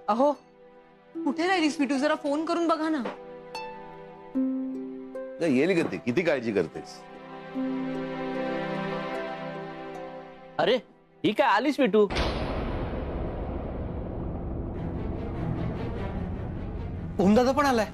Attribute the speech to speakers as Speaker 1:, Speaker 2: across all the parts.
Speaker 1: अहो कुठे राहिलीस स्वीटू, जरा फोन करून बघा ना.
Speaker 2: येईल का ती? किती काळजी करतेस?
Speaker 3: अरे ही काय आलीस स्वीटू?
Speaker 4: ओमदादा पण आलाय.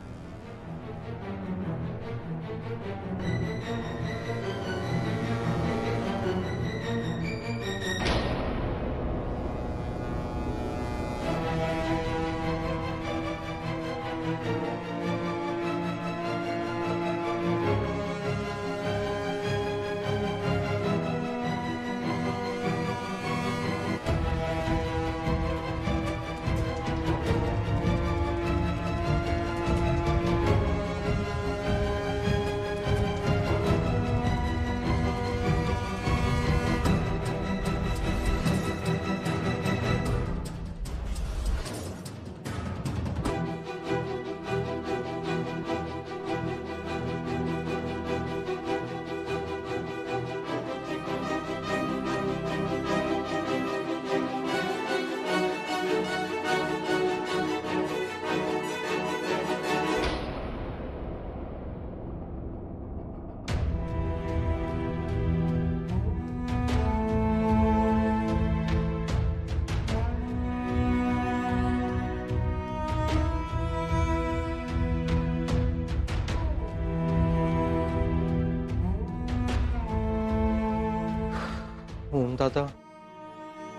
Speaker 4: ओमदादा,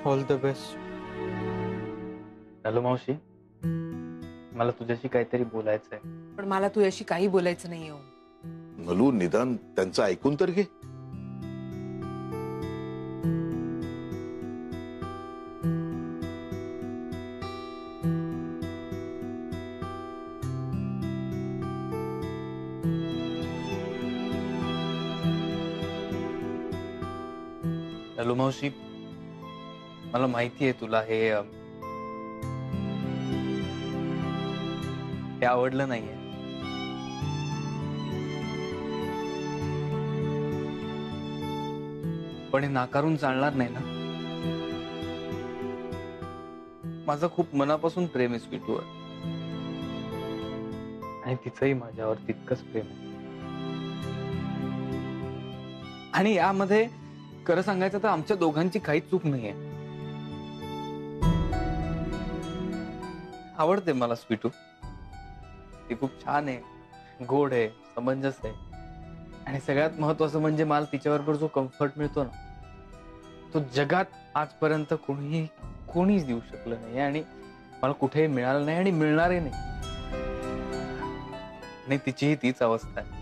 Speaker 4: ऑल द बेस्ट.
Speaker 3: हॅलो मावशी, मला तुझ्याशी काहीतरी बोलायचंय.
Speaker 1: पण मला तुझ्याशी काही बोलायचं नाही हो.
Speaker 2: नलू, निदान त्यांचं ऐकून तर घे.
Speaker 3: हॅलो मावशी, मला माहितीये तुला हे आवडलं नाहीये. पण हे नाकारून चालणार नाही ना. माझं खूप मनापासून प्रेम आहे स्वीटूवर, आणि तिचंही माझ्यावर तितकंच प्रेम आहे. आणि यामध्ये खरं सांगायचं तर आमच्या दोघांची काहीच चूक नाहीये. आवडते मला स्वीटू. ती खूप छान आहे, गोड आहे, समंजस आहे, आणि सगळ्यात महत्वाचं म्हणजे मला तिच्याबरोबर जो कम्फर्ट मिळतो ना, तो जगात आजपर्यंत कोणीच देऊ शकलं नाही, आणि मला कुठेही मिळालं नाही आणि मिळणारही नाही. आणि तिचीही तीच अवस्था आहे.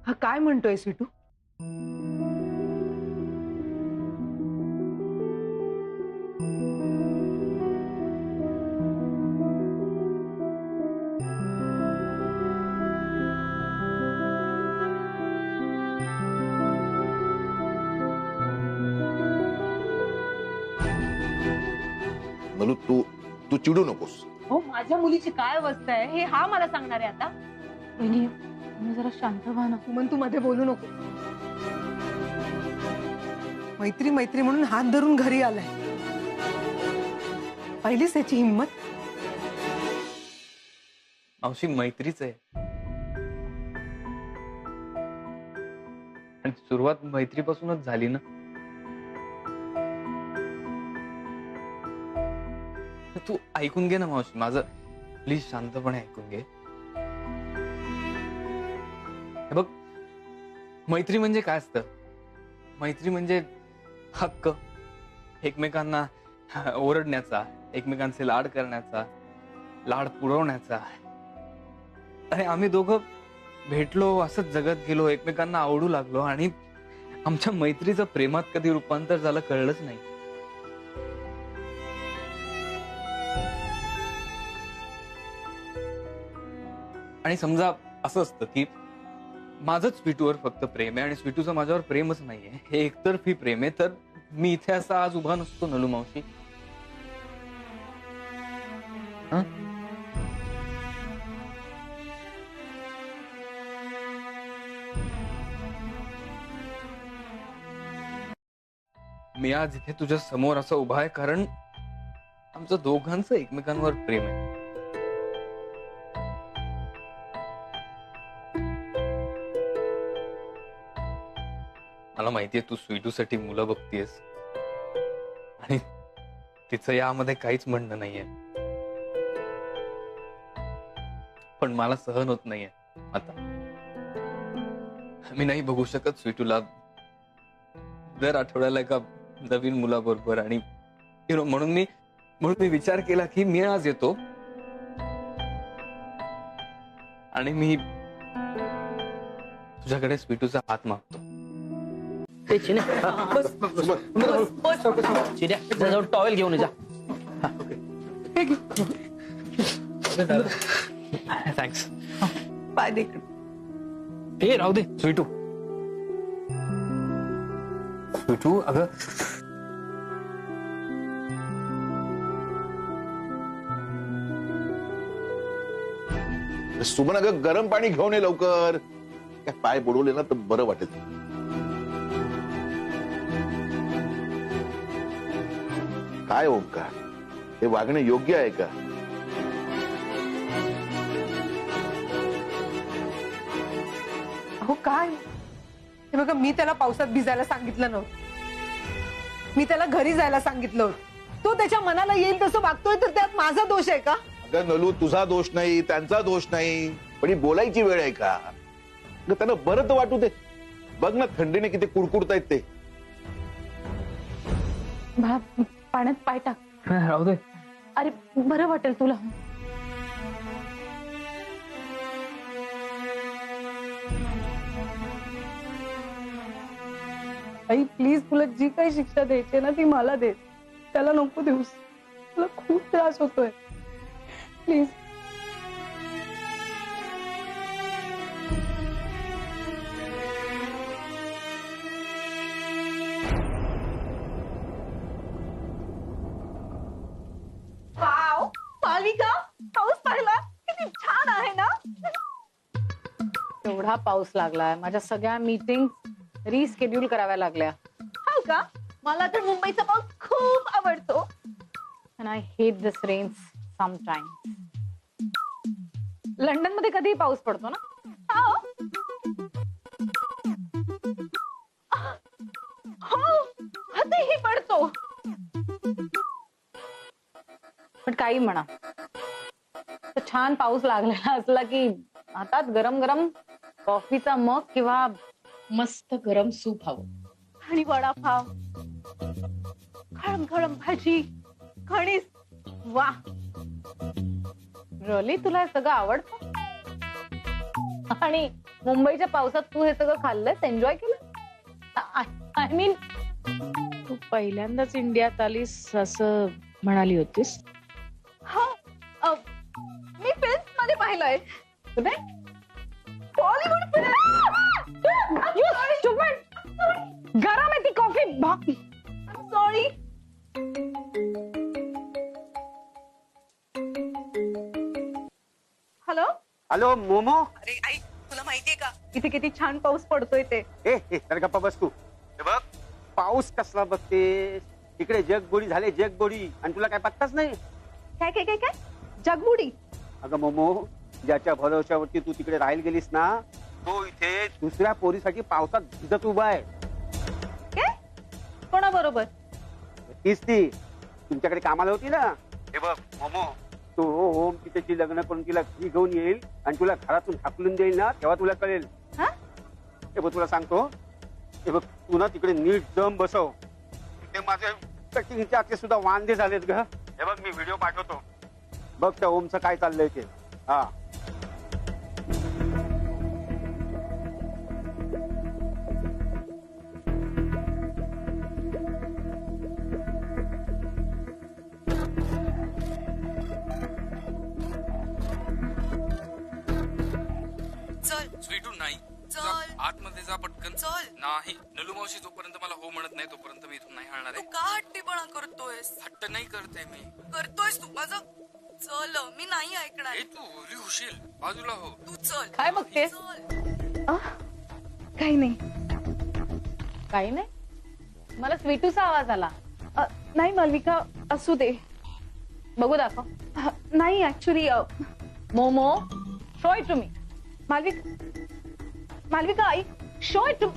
Speaker 1: हा काय म्हणतोय स्वीटू?
Speaker 2: नलू, तू चिडू नकोस.
Speaker 1: हो, माझ्या मुलीची काय अवस्था आहे हे हा मला सांगणार आहे आता.
Speaker 5: वहिनी, तुम्ही जरा शांत व्हा ना.
Speaker 1: सुमन, तू मध्ये बोलू नको. मैत्री मैत्री म्हणून हात धरून घरी आलाय. पहिलीच त्याची हिंमत.
Speaker 3: मावशी, मैत्रीच आहे, आणि सुरुवात मैत्रीपासूनच झाली ना. तू ऐकून घे ना मावशी, माझं प्लीज शांतपणे ऐकून घे. हे बघ, मैत्री म्हणजे काय असतं? मैत्री म्हणजे हक्क, एकमेकांना ओरडण्याचा, एकमेकांचे लाड करण्याचा, लाड पुरवण्याचा. आणि आम्ही दोघं भेटलो, असंच जगत गेलो, एकमेकांना आवडू लागलो, आणि आमच्या मैत्रीचं प्रेमात कधी रूपांतर झालं कळलंच नाही. आणि समजा असं असतं की माझंच स्वीटूवर फक्त प्रेम आहे आणि स्वीटूचं माझ्यावर प्रेमच नाहीये, हे एकतर्फी प्रेम आहे, तर मी इथे असा आज उभा नसतो नलू मावशी. मी आज इथे तुझ्या समोर असं उभा आहे कारण आमचं दोघांचं एकमेकांवर प्रेम आहे. मला माहितीये तू स्वीटूसाठी मुलं बघतीयस आणि तिचं यामध्ये काहीच म्हणणं नाहीये, पण मला सहन होत नाहीये आता. मी नाही बघू शकत स्वीटूला दर आठवड्याला एका नवीन मुलाबरोबर. आणि म्हणून मी विचार केला की मी आज येतो आणि मी तुझ्याकडे स्वीटूचा हात मागतो.
Speaker 6: टॉवेल घेऊन जा.
Speaker 3: थँक्स.
Speaker 6: हे राहू दे स्वीटू. स्वीटू अगं
Speaker 2: सुमन अगं गरम पाणी घेऊन ये लवकर. काय पाय बुडवले ना तर बरं वाटेल. काय ओंकार, हे वागणं योग्य आहे का?
Speaker 1: अहो काय हे बघा, मी त्याला पावसात भिजायला सांगितलं नव्हतं. मी त्याला घरी जायला सांगितलं होतं. तो त्याच्या मनाला येईल तसं वागतोय तर त्यात माझा दोष आहे का?
Speaker 2: अगं नलू, तुझा दोष नाही, त्यांचा दोष नाही, पण ही बोलायची वेळ आहे का? अगं त्यांना बरं तर वाटू दे. बघ ना थंडीने किती कुडकुडतायत ते.
Speaker 5: बाळा पाण्यात पाय टाक.
Speaker 6: राहू दे.
Speaker 5: अरे बरं वाटेल तुला. आई प्लीज, तुला जी काही शिक्षा द्यायची ना ती मला दे. त्याला नको देऊस. तुला खूप त्रास होतोय. प्लीज.
Speaker 1: वाव, मालिका पाऊस पडला किती छान आहे ना.
Speaker 5: एवढा पाऊस लागलाय, माझ्या सगळ्या मीटिंग रिस्केड्यूल कराव्या लागल्या.
Speaker 1: हो का? मला तर मुंबईचा पाऊस खूप आवडतो.
Speaker 5: And I hate this rain sometimes. London मध्ये कधीही पाऊस पडतो ना.
Speaker 1: हो, कधीही पडतो.
Speaker 5: पण काही म्हणा, तर छान पाऊस लागलेला असला की हातात गरम गरम कॉफीचा मग किंवा मस्त गरम सूप हवं.
Speaker 1: आणि वडापाव, खळम खळम भाजी, कणीस. वा,
Speaker 5: रली तुला हे सगळं आवडतं? आणि मुंबईच्या पावसात तू हे सगळं खाल्लंस, एन्जॉय केलं? आय मीन
Speaker 7: तू पहिल्यांदाच इंडियात आलीस असं म्हणाली होतीस.
Speaker 1: हो, मी फिल्म मध्ये पाहिलंय.
Speaker 5: कुठे?
Speaker 1: बॉलिवूड
Speaker 5: गरम आहे ती coffee.
Speaker 1: Sorry. Hello
Speaker 8: hello momo.
Speaker 1: अरे आई, तुला माहितीये का इथे किती छान पाऊस पडतोय ते?
Speaker 8: ए तर गप्पा बस तू. हे बघ पाऊस कसला बघतेस. इकडे जगबुडी झाले जगबुडी आणि तुला काय पत्ताच नाही.
Speaker 1: काय काय काय काय जगबुडी?
Speaker 8: अगं मोमो, ज्याच्या भरोश्यावरती तू तिकडे राहायला गेलीस ना, तो इथे दुसऱ्या पोरीसाठी पावसात भिजत उभा आहे.
Speaker 1: काय? कोणाबरोबर?
Speaker 8: तीच ती तुमच्याकडे कामाला होती ना. हे बघ मोमो, तो होम तिच्याशी लग्न करून तिला घरी घेऊन येईल आणि तुला घरातून हाकलून देईल ना, तेव्हा तुला कळेल.
Speaker 1: हा?
Speaker 8: हे बघ तुला सांगतो. हे बघ तू ना तिकडे नीट दम बसव. ते माझे कटिंगचे आजचे सुद्धा वांदे झालेत ग. हे बघ मी व्हिडिओ पाठवतो. बघ त्या ओमचं काय चाललंय ते. हा
Speaker 3: स्वीटू नाही.
Speaker 9: चल
Speaker 3: आतमध्ये जा पटकन.
Speaker 9: चल.
Speaker 3: नाही, नलू मावशी जोपर्यंत मला हो म्हणत नाही तोपर्यंत मी इथून नाही हलणार
Speaker 9: तू
Speaker 3: आहे.
Speaker 9: का हट्टीपणा करतोयस?
Speaker 3: हट्ट नाही करते मी.
Speaker 9: करतोयस तू माझं. चल, मी नाही ऐकणार.
Speaker 3: ए तू ओली होशील, बाजूला हो.
Speaker 9: तू चल.
Speaker 5: काय बघतेस?
Speaker 9: चल.
Speaker 1: काही नाही.
Speaker 5: काही नाही. मला स्वीटूचा आवाज आला.
Speaker 7: नाही मालविका, असू दे.
Speaker 5: बघू दाखव.
Speaker 7: नाही ऍक्च्युली
Speaker 5: मोमो, show it to me.
Speaker 7: Malvika ऐक,
Speaker 5: show it to.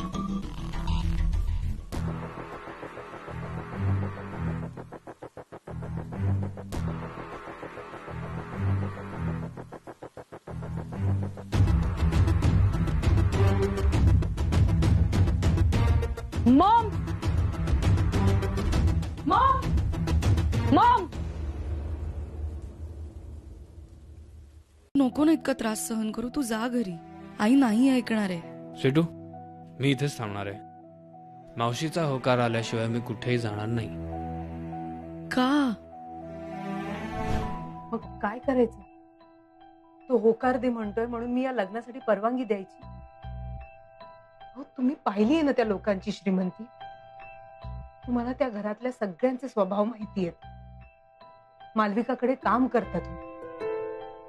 Speaker 5: Mom, mom, mom.
Speaker 9: नको ना इतका त्रास सहन करू, तू जा घरी. आई नाही ऐकणार आहे.
Speaker 3: स्वीटू, मी इथेच थांबणार आहे. मावशीचा होकार आल्याशिवाय मी कुठेही जाणार नाही.
Speaker 9: का?
Speaker 1: मग काय करायचं? तो होकार दे म्हणतोय म्हणून मी या लग्नासाठी परवानगी द्यायची? अहो, तुम्ही पाहिली आहे ना त्या लोकांची श्रीमंती. तुम्हाला त्या घरातल्या सगळ्यांचे स्वभाव माहिती आहेत. मालविकाकडे काम करतात,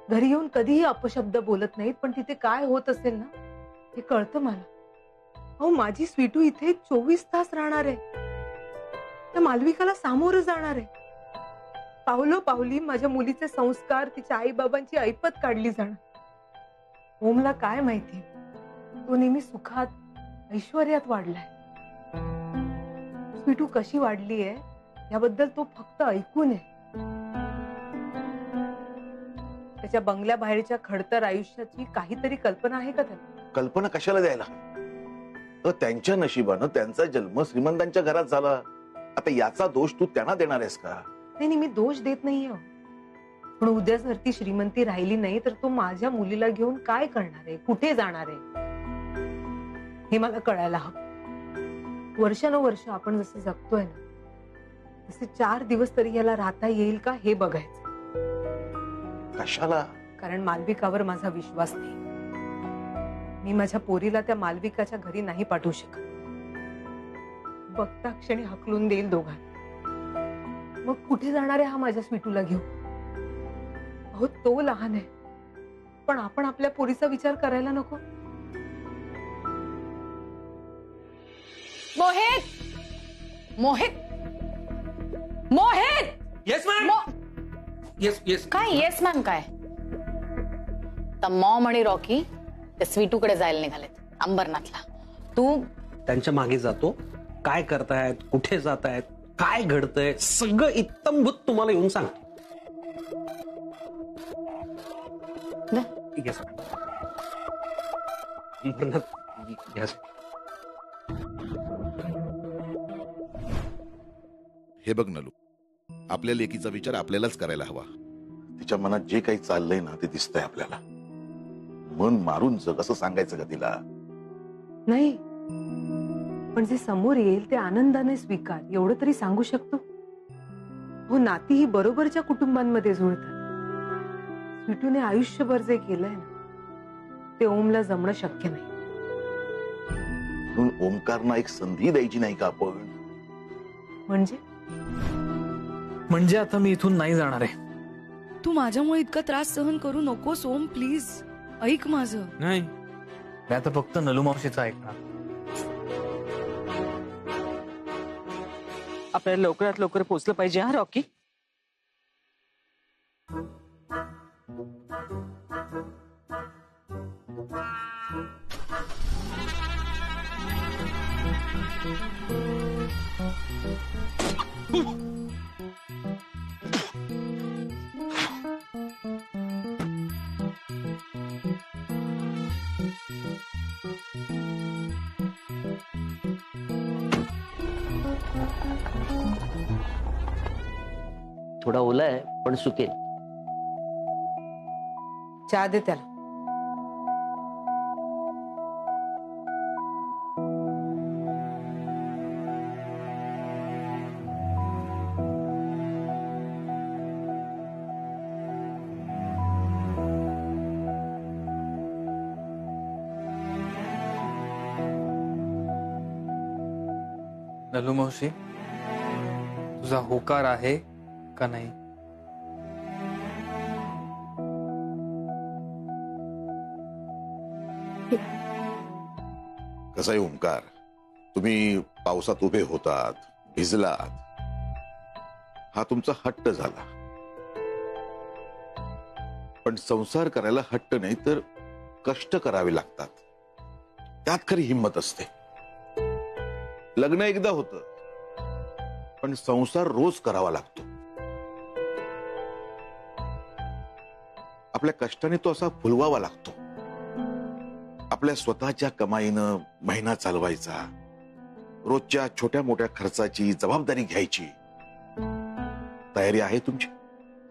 Speaker 1: घरी येऊन कधीही अपशब्द बोलत नाहीत, पण तिथे काय होत असेल ना हे कळतं मला. अहो, माझी स्वीटू इथे 24 तास राहणार आहे. त्या मालविकाला सामोरं जाणार आहे. पावलो पावली माझ्या मुलीचे संस्कार, तिच्या आई बाबांची ऐपत काढली जाणार. ओमला काय माहिती, तो नेहमी सुखात ऐश्वर्यात वाढलाय. स्वीटू कशी वाढली आहे याबद्दल तो फक्त ऐकून आहे. त्याच्या बंगल्या बाहेरच्या खडतर आयुष्याची काहीतरी कल्पना आहे का त्याला?
Speaker 2: कल्पना कशाला द्यायला? त्यांच्या नशिबानं त्यांचा जन्म श्रीमंतांच्या घरात झाला. आता याचा दोष तू त्यांना देणार आहेस का?
Speaker 1: नाही, मी दोष देत नाहीये, पण उद्या जर ती श्रीमंती राहिली नाही तर तो माझ्या मुलीला घेऊन काय करणार आहे, कुठे जाणार आहे हे मला कळायला हवं. वर्षानुवर्ष आपण जसं जगतोय ना तसे 4 दिवस तरी याला राहता येईल का हे बघायचं.
Speaker 2: कशाला?
Speaker 1: कारण मालविकावर माझा विश्वास नाही. मी माझ्या पोरीला त्या मालविकाच्या घरी नाही पाठवू शकत. बघता क्षणी हकलून देईल दोघांना. मग कुठे जाणार आहे हा माझ्या स्वीटूला घेऊन? अहो, तो लहान आहे, पण आपण आपल्या पोरीचा विचार करायला नको?
Speaker 5: Mohit, Mohit, Mohit.
Speaker 6: Yes ma'am. Yes yes.
Speaker 5: काय येस मॅम काय? तर मॉम आणि रॉकी ते स्वीटूकडे जायला निघालेत अंबरनाथला. तू
Speaker 10: त्यांच्या मागे जातो. काय करतायत, कुठे जात आहेत, काय घडतंय, सगळं इत्तमभूत तुम्हाला येऊन सांगतो. Yes, yes.
Speaker 2: हे बघ नलू, आपल्या लेकीचा विचार आपल्यालाच करायला हवा. तिच्या मनात जे काही चाललंय ना ते दिसतंय आपल्याला. मन मारून जग असं सांगायचं का तिला?
Speaker 1: नाही, पण जे समोर येईल ते आनंदाने स्वीकार एवढं तरी सांगू शकतो. हो, नाती ही बरोबरच्या कुटुंबांमध्ये जुळतात. स्वीटूने आयुष्यभर जे केलंय ना ते ओमला जमणं शक्य नाही.
Speaker 2: म्हणून ओमकारना एक संधी द्यायची नाही का आपण?
Speaker 6: म्हणजे आता मी इथून नाही जाणार आहे.
Speaker 9: तू माझ्यामुळे इतका त्रास सहन करू नकोस ओम, प्लीज ऐक माझं.
Speaker 3: नाही, मी आता फक्त नलू मावशीचं ऐकणार.
Speaker 6: आपल्याला लवकरात लवकर पोहोचलं पाहिजे हा रॉकी.
Speaker 11: थोडा ओला आहे पण सुकेल.
Speaker 1: चहा दे त्याला.
Speaker 3: नलू मावशी, तुझा होकार आहे का नाही?
Speaker 2: कसं आहे ओमकार, तुम्ही पावसात उभे होतात, भिजलात, हा तुमचा हट्ट झाला. पण संसार करायला हट्ट नाही तर कष्ट करावे लागतात. त्यात खरी हिंमत असते. लग्न एकदा होतं, पण संसार रोज करावा लागतो. आपल्या कष्टाने तो असा फुलवावा लागतो. आपल्या स्वतःच्या कमाईनं महिना चालवायचा, रोजच्या छोट्या मोठ्या खर्चाची जबाबदारी घ्यायची. तयारी आहे तुमची?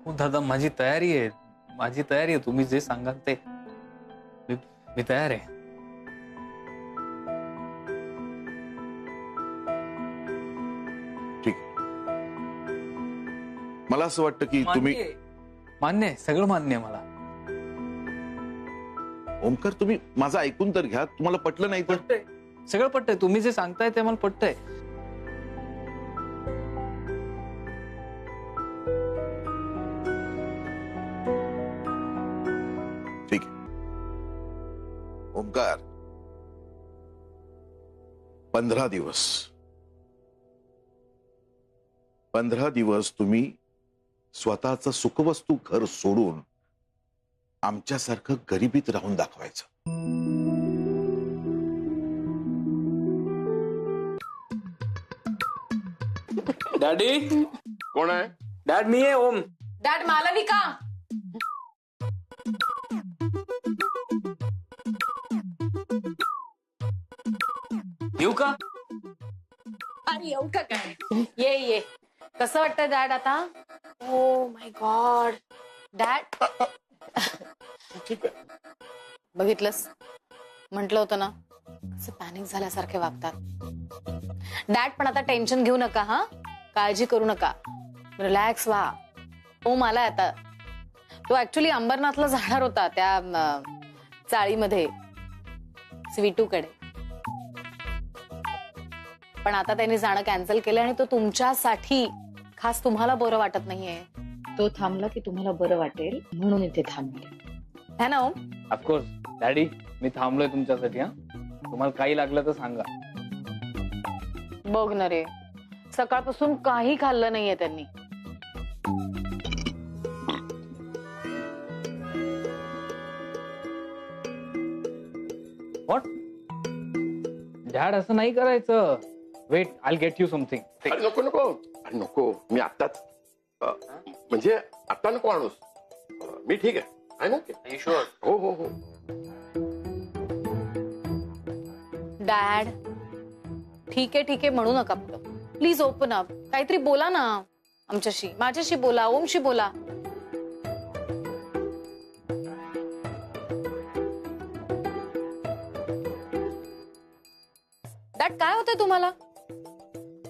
Speaker 3: हो दादा, माझी तयारी आहे. तुम्ही जे सांगाल ते मी तयार आहे.
Speaker 2: ठीक. मला असं वाटतं की तुम्ही
Speaker 3: मान्य आहे, सगळं मान्य आहे मला.
Speaker 2: ओमकार, तुम्ही माझं ऐकून तर घ्या. तुम्हाला पटलं नाही तर?
Speaker 3: पटतंय, सगळं पटतंय. तुम्ही जे सांगताय ते मला पटतंय.
Speaker 2: ठीक आहे. ओमकार, 15 दिवस तुम्ही स्वतःचं सुखवस्तू घर सोडून आमच्यासारखं गरिबीत राहून दाखवायचं.
Speaker 6: डॅडी.
Speaker 8: कोण आहे?
Speaker 6: डॅड मी आहे ओम.
Speaker 5: डॅड मालविका.
Speaker 6: येऊ का?
Speaker 5: अरे येऊ का काय? ये. कसं वाटतं डॅड आता? Oh my God dad.
Speaker 8: ठीक आहे.
Speaker 5: बघितलंस, म्हंटल होतं ना, असं पॅनिक झाल्यासारखे वागतात. डॅड पण आता टेन्शन घेऊ नका, हा, काळजी करू नका, रिलॅक्स व्हा. ओम आलाय आता. तो ऍक्च्युली अंबरनाथला जाणार होता, त्या चाळीमध्ये स्वीटूकडे, पण आता त्यांनी जाणं कॅन्सल केलं आणि तो तुमच्यासाठी, खास तुम्हाला बरं वाटत नाहीये, तो थांबला की तुम्हाला बरं वाटेल म्हणून इथे थांबले है ना ओम?
Speaker 3: ऑफकोर्स डॅडी, मी थांबलोय तुमच्यासाठी. हा, तुम्हाला काही लागलं तर सांगा.
Speaker 5: बघ ना रे, सकाळपासून काही खाल्लं नाहीये त्यांनी.
Speaker 3: व्हॉट? डॅड, असं नाही करायचं. Wait, I get you something.
Speaker 12: नको नको नको, मी आत्ताच, म्हणजे आता नको आणूस. मी ठीक आहे. I okay.
Speaker 3: शुअर?
Speaker 12: हो हो हो.
Speaker 5: डॅड ठीक आहे म्हणू नका. Please open up. काहीतरी बोला ना आमच्याशी, माझ्याशी बोला, ओमशी बोला. डॅड काय होतंय तुम्हाला?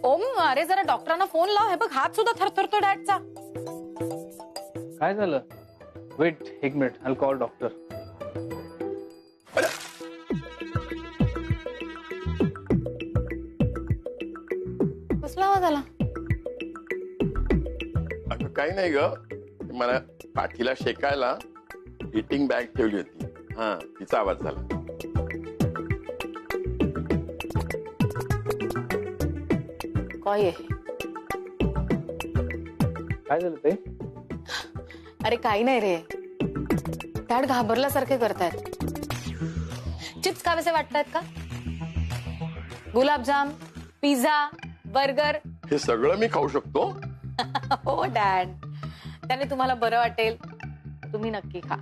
Speaker 5: ओम, अरे जरा डॉक्टरांना फोन लाव. हे बघ, हात सुद्धा थरथरतो डॅडचा.
Speaker 3: काय झालं? वेट एक मिनिट, आय कॉल डॉक्टर.
Speaker 5: कसला आवाज आला?
Speaker 12: अगं काही नाही ग, मला पाठीला शेकायला हिटिंग बॅग ठेवली होती, हा, तिचा आवाज झाला.
Speaker 5: काय
Speaker 3: झालं ते?
Speaker 5: अरे काही नाही रे, डॅड घाबरल्यासारखे करतायत. चिप्स खावेसे वाटतायत का? गुलाबजाम, पिझ्झा, बर्गर?
Speaker 12: हे सगळं मी खाऊ शकतो?
Speaker 5: हो डॅड, त्याने तुम्हाला बरं वाटेल, तुम्ही नक्की खा.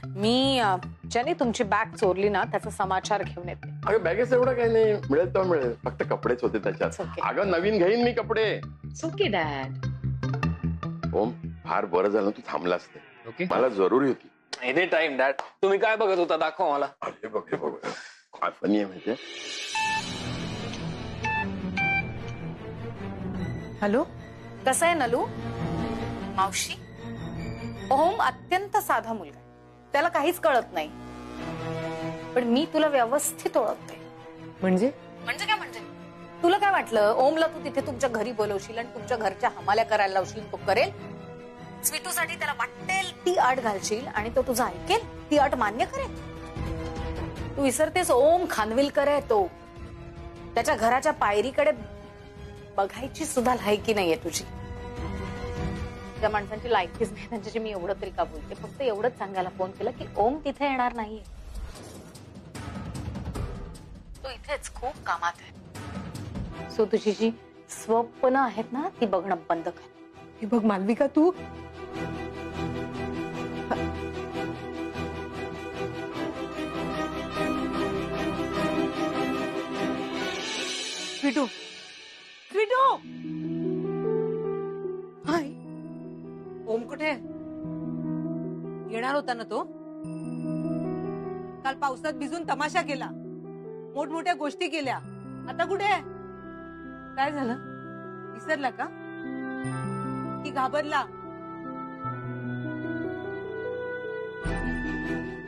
Speaker 5: मी ज्याने तुमची बॅग चोरली ना, त्याचा समाचार घेऊन येते.
Speaker 12: अगं बॅगेच एवढं काही नाही, मिळेल तर मिळेल, फक्त कपडेच होते त्याच्यात. अगं नवीन घेईन मी कपडे.
Speaker 5: Okay dad.
Speaker 12: ओम, फार बरं झालं तू थांबलास ते.
Speaker 3: ओके,
Speaker 12: मला जरुरी होती.
Speaker 3: Any time dad. तुम्ही काय बघत होता? दाखव मला.
Speaker 12: अरे बघ, हे बघ काय फनी आहे माहितीये.
Speaker 5: हॅलो, कसं आहे नलू? मावशी, ओम अत्यंत साधा मुलगा, त्याला काहीच कळत नाही, पण मी तुला व्यवस्थित ओळखते. म्हणजे काय म्हणजे? तुला काय वाटलं ओमला तू तिथे तुमच्या घरी बोलवशील आणि तुमच्या घरच्या हमाल्या करायला लावशील, तो करेल? स्वीटूसाठी त्याला वाटेल ती अट घालशील आणि तो तुझं ऐकेल, ती अट मान्य करेल? तू विसरतेस ओम खानविलकर आहे तो. त्याच्या घराच्या पायरीकडे बघायची सुद्धा लायकी नाहीये तुझी. ज्या माणसांची लायकीच नाही त्यांच्याशी मी एवढं तरी का बोलते. फक्त एवढंच सांगायला फोन केला की ओम तिथे येणार नाहीये. तो इथेच खूप कामात आहे. सो तुझी जी स्वप्न आहेत ना ती बघणं बंद कर.
Speaker 1: हे बघ मालविका, तू स्वीटू, स्वीटू, हाय. ओम कुठे? येणार होता ना तो? काल पावसात भिजून तमाशा केला, मोठमोठ्या गोष्टी केल्या. आता कुठे आहे? काय झालं? विसरला का की घाबरला?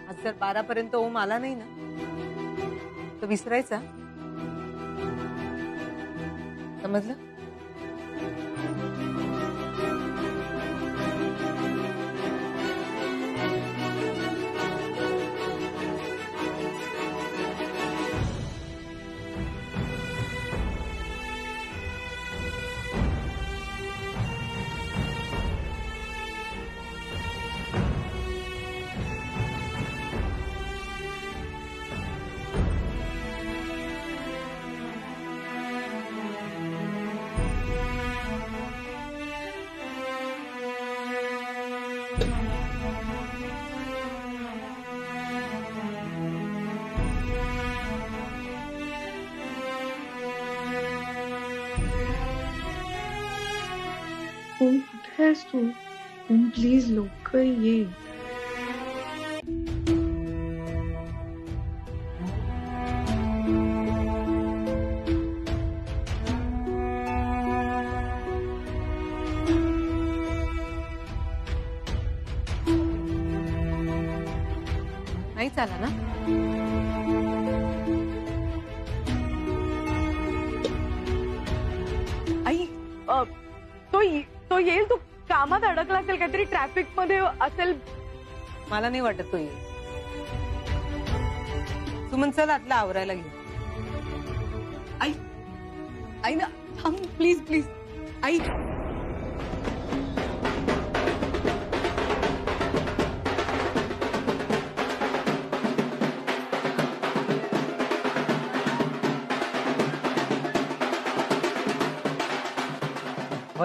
Speaker 1: आज जर 12 पर्यंत ओम आला नाही ना तर विसरायचा. समजलं?
Speaker 7: ओम कुठे आहेस तू? ओम प्लीज लवकर ये.
Speaker 1: नाही चाला ना?
Speaker 7: आई तो येईल. तो कामात अडकला असेल, काहीतरी ट्रॅफिक मध्ये असेल.
Speaker 1: मला नाही वाटत तो येईल. सुमन चल आतला आवरायला घे. आई, आई ना, थांब प्लीज प्लीज. आई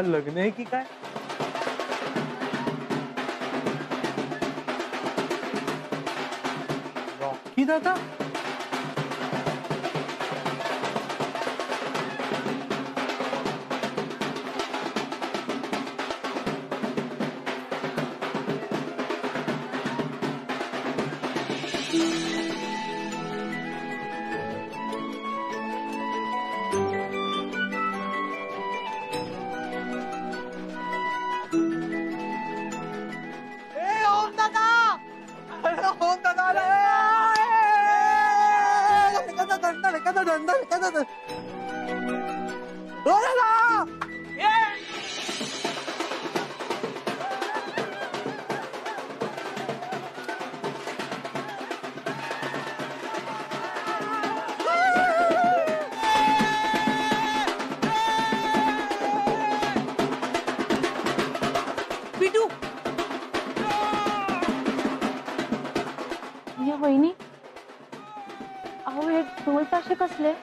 Speaker 4: लग्न आहे की काय? रॉकी दादा?
Speaker 7: वहिनी, अहो हे ढोल ताशे कसले?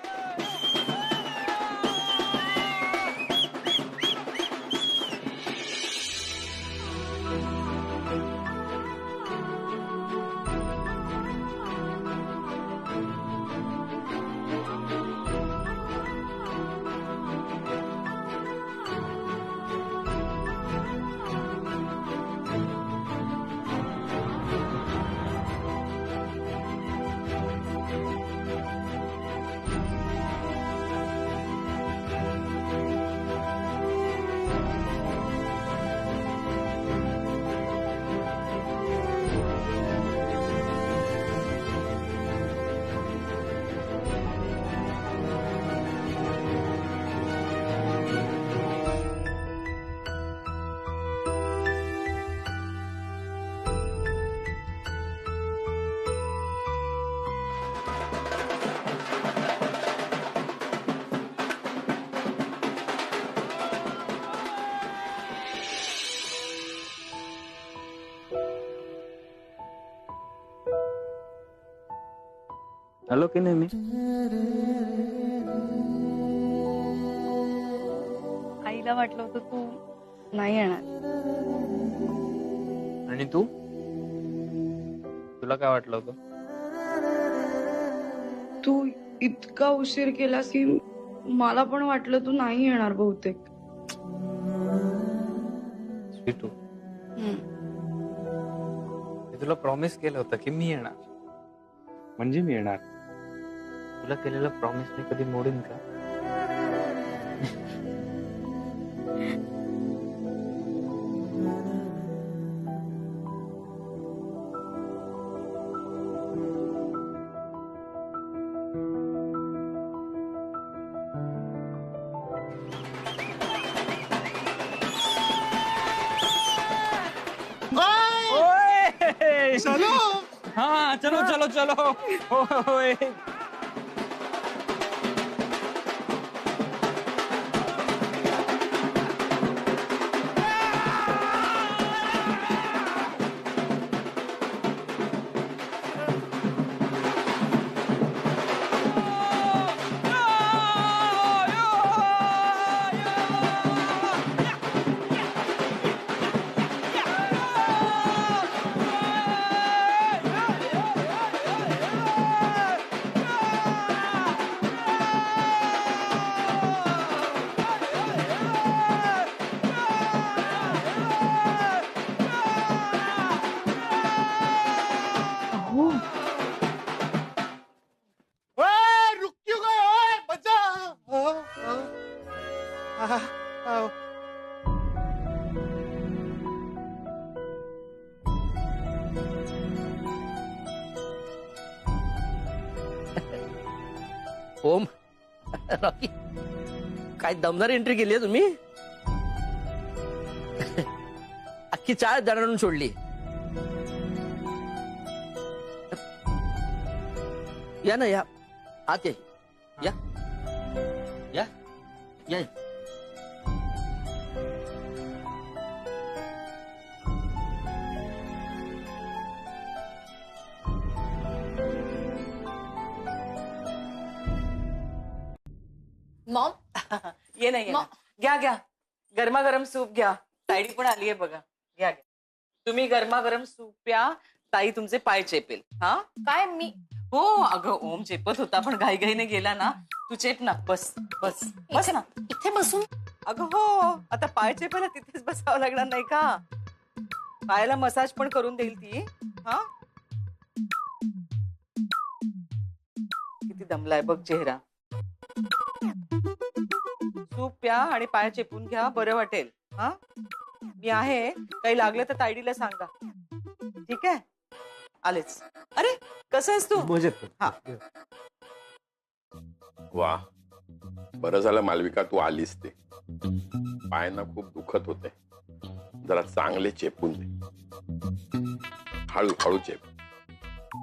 Speaker 3: आलो की नाही मी?
Speaker 7: आईला वाटलं होतं तू नाही येणार.
Speaker 3: आणि तू? तुला काय वाटलं होतं?
Speaker 9: तू इतका उशीर केलास की मला पण वाटलं तू नाही येणार बहुतेक.
Speaker 3: स्वीटू, मी तुला प्रॉमिस केलं होतं की मी येणार.
Speaker 4: म्हणजे मी येणार.
Speaker 3: तुला केलेलं प्रॉमिस मी कधी मोडीन का?
Speaker 4: चलो.
Speaker 3: हाँ चलो चलो चलो. ओए.
Speaker 4: रुक क्यों गए? ओए बचा.
Speaker 11: ओम रॉकी, काय दमदार एंट्री केली आहे तुम्ही. अख्खी 4 जणांना सोडली. या ना, या आत या या या या.
Speaker 5: मॉम
Speaker 13: ये नाही ये ना. घ्या घ्या, गरमागरम सूप घ्या. ताईडी पण आलीये बघा. घ्या घ्या, तुम्ही गरमागरम सूप प्या. ताई तुमचे पाय चेपेल. हा
Speaker 5: काय मी?
Speaker 13: हो अगं, ओम चेपत होता पण घाईघाईने गेला ना. तू चेप ना. बस बस बस ना.
Speaker 5: इथे बसून?
Speaker 13: अगं हो, आता पाय चेपायला तिथेच बसावं लागणार नाही का? पायाला मसाज पण करून देईल ती. हा किती दमलाय बघ चेहरा. सूप प्या आणि पाय चेपून घ्या, बरं वाटेल. हा मी आहे, काही लागलं तर तायडीला सांगा. ठीक आहे, आलेच. अरे कसं आहेस तू?
Speaker 4: मजेत.
Speaker 13: हा
Speaker 12: वा, बरं झालं मालविका तू आलीस. ते पाय ना खूप दुखत होते. जरा चांगले चेपून दे. हळू हळू चेप.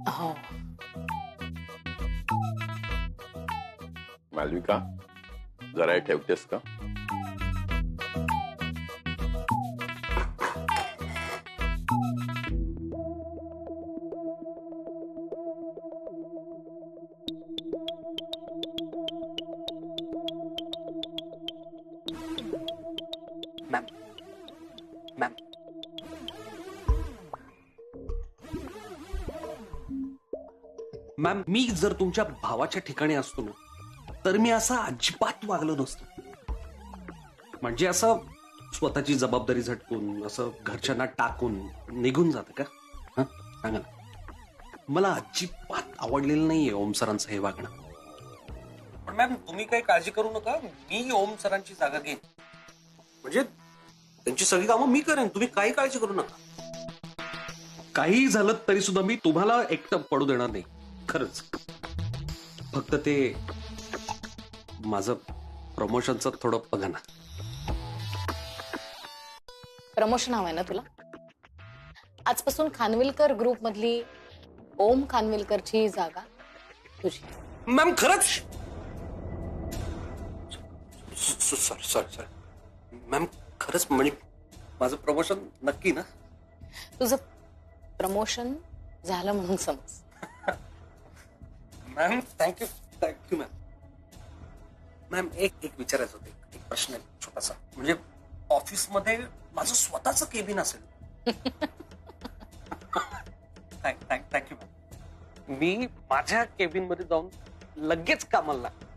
Speaker 5: हो.
Speaker 12: मालविका जरा हे ठेवतेस का?
Speaker 3: मॅम मॅम
Speaker 10: मॅम, मी जर तुमच्या भावाच्या ठिकाणी असतो ना तर मी असं अजिबात वागलो नसतो. म्हणजे असं स्वतःची जबाबदारी झटकून असं घरच्यांना टाकून निघून जातं का? हं? सांगा ना. मला अजिबात आवडलेलं नाहीये ओम सरांचं हे वागणं. पण मॅम तुम्ही काही काळजी करू नका, मी ओम सरांची जागा घेईन. म्हणजे त्यांची सगळी कामं मी करेन, तुम्ही काही काळजी करू नका. काही झालं तरी सुद्धा मी तुम्हाला एकटं पडू देणार नाही. खरंच. फक्त ते माझं प्रमोशनचं थोडं बघा ना.
Speaker 5: प्रमोशन हवंय ना तुला? आजपासून खानविलकर ग्रुप मधली ओम खानविलकरची जागा तुझी.
Speaker 10: मॅम खरंच. सॉरी सॉरी सॉरी मॅम, खरंच म्हणजे माझं प्रमोशन नक्की ना?
Speaker 5: तुझं प्रमोशन झालं म्हणून समज.
Speaker 10: Ma'am thank you ma'am. मॅम एक विचारायचं होतं, एक प्रश्न आहे छोटासा. म्हणजे ऑफिसमध्ये माझं स्वतःचं केबिन असेल. Thank you ma'am. मी माझ्या केबिन मध्ये जाऊन लगेच कामाला लागतो.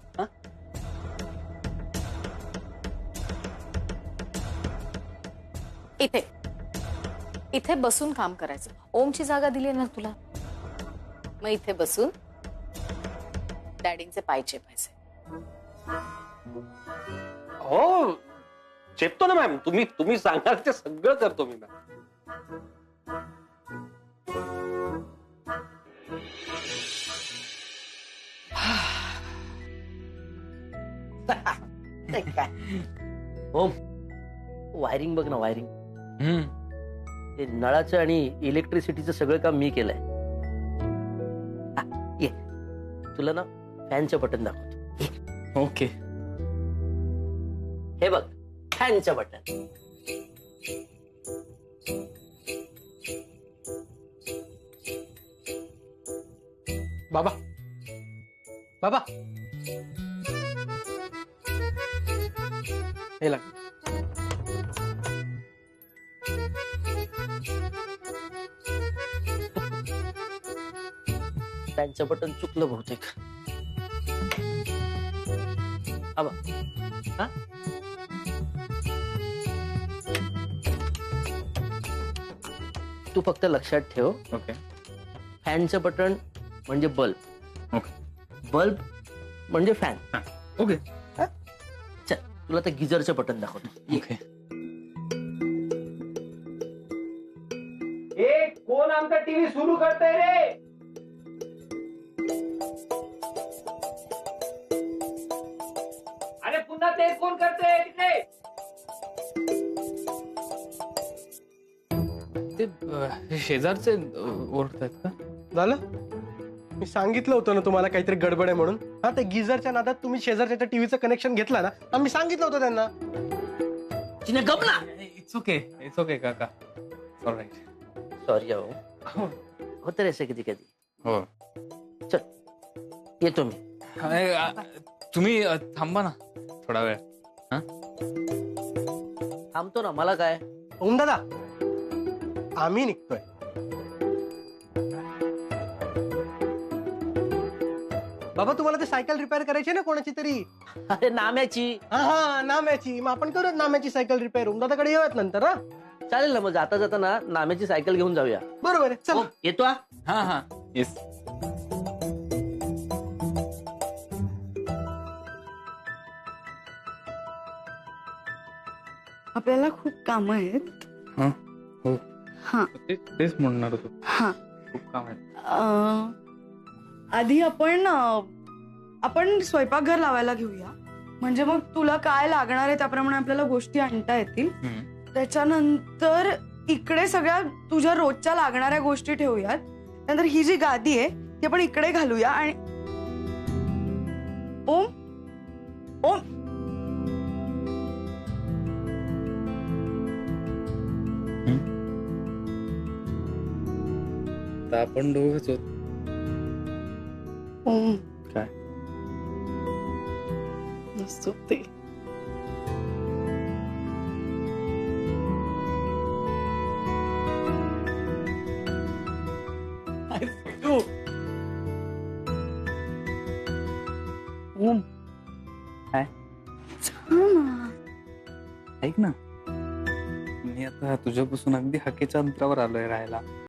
Speaker 5: इथे बसून काम करायचं. ओमची जागा दिली ना तुला, मग इथे बसून डॅडींचे पाय चेपायचे.
Speaker 10: हो चेपतो ना मॅम. तुम्ही सांगाल ते सगळं करतो मी मॅम.
Speaker 11: ओम, वायरिंग बघ ना, वायरिंग. ते नळाचं आणि इलेक्ट्रिसिटीचं सगळं काम मी केलंय. ये तुला ना फॅनचं बटन दाखवतो.
Speaker 3: ओके.
Speaker 11: हे बघ फॅनचं बटन.
Speaker 4: बाबा बाबा हे लाग.
Speaker 11: फॅनचं बटन चुकलं बहुतेक. हा बघ. हा तू फक्त लक्षात ठेव,
Speaker 3: ओके.
Speaker 11: फॅनचं बटन म्हणजे बल्ब,
Speaker 3: ओके.
Speaker 11: बल्ब म्हणजे फॅन.
Speaker 3: ओके.
Speaker 11: चल तुला ते गिझरचं बटन दाखवतो.
Speaker 3: ओके.
Speaker 10: कोण आमचा टीव्ही सुरू करतय रे? अरे पुन्हा ते कोण करतय तिथे?
Speaker 3: ते शेजारचे ओरडतात का?
Speaker 4: झालं, मी सांगितलं होतं ना तुम्हाला काहीतरी गडबड आहे म्हणून. हा, ते गिझरच्या नादात तुम्ही शेजारच्या टीव्हीचं कनेक्शन घेतला ना. आम्ही सांगितलं होतं त्यांना.
Speaker 11: तिने गमला.
Speaker 3: इट्स ओके काका. ऑलराईट.
Speaker 11: सॉरी होतं रे असं कधी कधी.
Speaker 3: हो.
Speaker 11: चल येतो मी.
Speaker 3: तुम्ही थांबा ना थोडा वेळ.
Speaker 11: थांबतो ना, मला काय.
Speaker 4: ओम दादा, आम्ही निघतोय. बाबा तुम्हाला ते सायकल रिपेअर करायची ना कोणाची तरी.
Speaker 11: अरे नाम्याची.
Speaker 4: हा नाम्याची. मग आपण करूयात नाम्याची सायकल रिपेअर. ओम दादाकडे येऊयात नंतर. हा
Speaker 11: चालेल ना. मग जाता जाता ना नाम्याची सायकल घेऊन जाऊया.
Speaker 4: बरोबर आहे. चल
Speaker 11: येतो.
Speaker 3: हा येस.
Speaker 9: आपल्याला खूप कामं आहेत.
Speaker 3: हो.
Speaker 9: हा
Speaker 3: तेच म्हणणार होतो.
Speaker 9: हा
Speaker 3: खूप काम आहे.
Speaker 9: आधी आपण स्वयंपाकघर लावायला घेऊया. म्हणजे मग तुला काय लागणार आहे त्याप्रमाणे आपल्याला गोष्टी आणता येतील. त्याच्यानंतर इकडे सगळ्या तुझ्या रोजच्या लागणाऱ्या गोष्टी ठेवूयात. नंतर ही जी गादी आहे ती आपण इकडे घालूया. आणि ओम
Speaker 3: आपण दोघच होत.
Speaker 9: ओम
Speaker 3: काय
Speaker 9: नसतो ते.
Speaker 3: ओम काय ऐक ना, मी आता तुझ्यापासून अगदी हकेच्या अंतरावर आलोय राहायला.